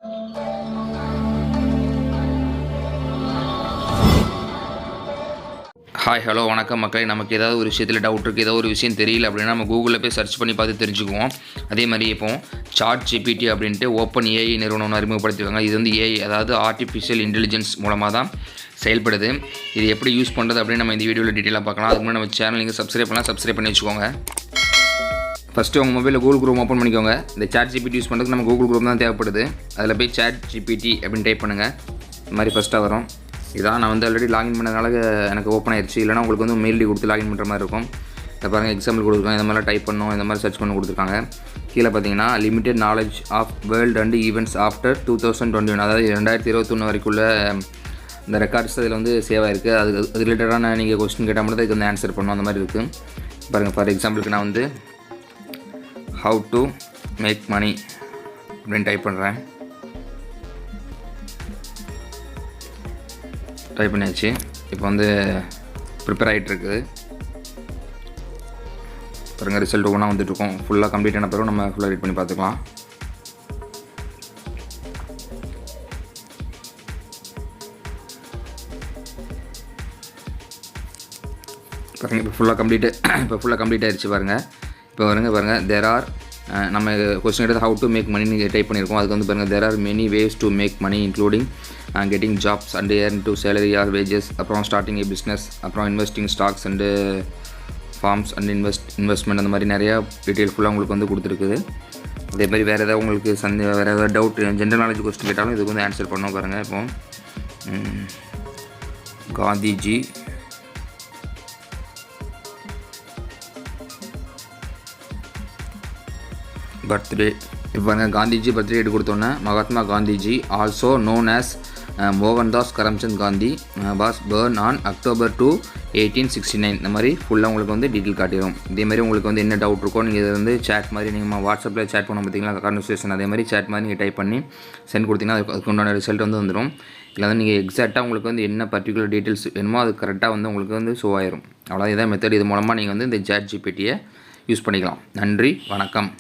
Hi hello வணக்கம் மக்களே. நமக்கு ஏதாவது ஒரு விஷயத்தில் டவுட் இருக்குது, ஏதோ ஒரு விஷயம் தெரியல அப்படின்னா நம்ம கூகுளில் போய் சர்ச் பண்ணி பார்த்து தெரிஞ்சுக்குவோம். அதே மாதிரி இப்போ chatgpt அப்படின்ட்டு openai நிறுவனம் அறிமுகப்படுத்திருக்காங்க. இது வந்து ஏஐ, அதாவது ஆர்டிஃபிஷியல் இன்டெலிஜென்ஸ் மூலமாக தான் செயல்படுது. இது எப்படி யூஸ் பண்ணுறது அப்படின்னு நம்ம இந்த வீடியோவில் டீட்டெயிலாக பார்க்கலாம். அதுக்கு முன்னாடி நம்ம சேனல் நீங்கள் சப்ஸ்கிரைப் பண்ணி வச்சுக்கோங்க. ஃபஸ்ட்டு உங்கள் மொபைலில் கூகுள் குரோம் ஓப்பன் பண்ணிக்கோங்க. இந்த chatgpt யூஸ் பண்ணுறதுக்கு நம்ம கூகுள் குரோம் தான் தேவைப்படுது. அதில் போய் chatgpt அப்படின்னு டைப் பண்ணுங்கள். இந்த மாதிரி ஃபஸ்ட்டாக வரும். இதான் நான் வந்து ஆல்ரெடி லாகின் பண்ணதுனால எனக்கு ஓப்பன் ஆயிடுச்சு. இல்லைனா உங்களுக்கு வந்து மெயில் ஐடி கொடுத்து லாகின் பண்ணுற மாதிரி இருக்கும். இதை பாருங்கள், எக்ஸாம்பிள் கொடுத்துருக்காங்க. இந்த மாதிரிலாம் டைப் பண்ணணும், இந்த மாதிரி சர்ச் பண்ணி கொடுத்துருக்காங்க. கீழே பார்த்தீங்கன்னா limited knowledge of world and events after 2021, அதாவது 2021 வரைக்குள்ள இந்த ரெக்கார்ட்ஸ் அதில் வந்து சேவ் ஆகிருக்கு. அது ரிலேட்டடான நீங்கள் கொஸ்டின் கேட்டால் மட்டும் இதுக்கு வந்து ஆன்சர் பண்ணணும், அந்த மாதிரி இருக்குது. பாருங்கள், ஃபார் எக்ஸாம்பிளுக்கு நான் வந்து ஹவு டு மேக் மணி அப்படின்னு டைப் பண்ணுறேன். டைப் பண்ணியாச்சு. இப்போ வந்து ப்ரிப்பேர் ஆகிட்டுருக்குது. பாருங்கள், ரிசல்ட் ஒன்றா வந்துட்டுருக்கோம். ஃபுல்லாக கம்ப்ளீட் ஆன பிறகு நம்ம ஃபுல்லாக ரீட் பண்ணி பார்த்துக்கலாம். பாருங்கள், இப்போ ஃபுல்லாக கம்ப்ளீட் ஆகிடுச்சு. இப்போ பாருங்கள் தேர் ஆர் நம்ம கொஸ்டின் எடுத்து ஹவு டு மேக் மணி நீங்கள் டைப் பண்ணியிருக்கோம். அதுக்கு வந்து பாருங்கள் there are many ways to make money including getting jobs and earn to salary or wages, அப்புறம் ஸ்டார்டிங் ஏ பிஸ்னஸ், அப்புறம் investing stocks and farms and investment, அந்த மாதிரி நிறையா டீட்டெயில் ஃபுல்லாக உங்களுக்கு வந்து கொடுத்துருக்குது. அதே மாதிரி வேறு ஏதாவது உங்களுக்கு வேறு ஏதாவது டவுட், ஜென்ரல் நாலேஜ் கொஸ்டின் கேட்டாலும் இதுக்கு வந்து ஆன்சர் பண்ணோம். பாருங்கள், இப்போ காந்திஜி பர்த்டே. இப்போ காந்திஜி பர்த்டே எடுத்து கொடுத்தோன்னே Mahatma Gandhiji also known as Mohandas Karamchand Gandhi was burn on October 2, 1869. இந்த மாதிரி ஃபுல்லாக உங்களுக்கு வந்து டீட்டெயில் காட்டிடும். இதே மாதிரி உங்களுக்கு வந்து என்ன டவுட் இருக்கோ நீங்கள் இதை வந்து சேட் மாதிரி நீங்கள் வாட்ஸ்அப்பில் சேட் பண்ண பார்த்தீங்களா, கான்வர்சேஷன், அதே மாதிரி சேட் மாதிரி நீங்கள் டைப் பண்ணி சென்ட் கொடுத்தீங்கன்னா அதுக்கு உண்டான ரிசல்ட் வந்து வந்துடும். இல்லை வந்து நீங்கள் எக்ஸாக்டாக உங்களுக்கு வந்து என்ன பர்டிகுலர் டீட்டெயில்ஸ் வேணுமோ அது கரெக்டாக வந்து உங்களுக்கு வந்து ஷோ ஆயிரும். அவ்வளோ இதான் மெத்தட். இது மூலமாக நீங்கள் வந்து இந்த chatgpt யூஸ் பண்ணிக்கலாம். நன்றி, வணக்கம்.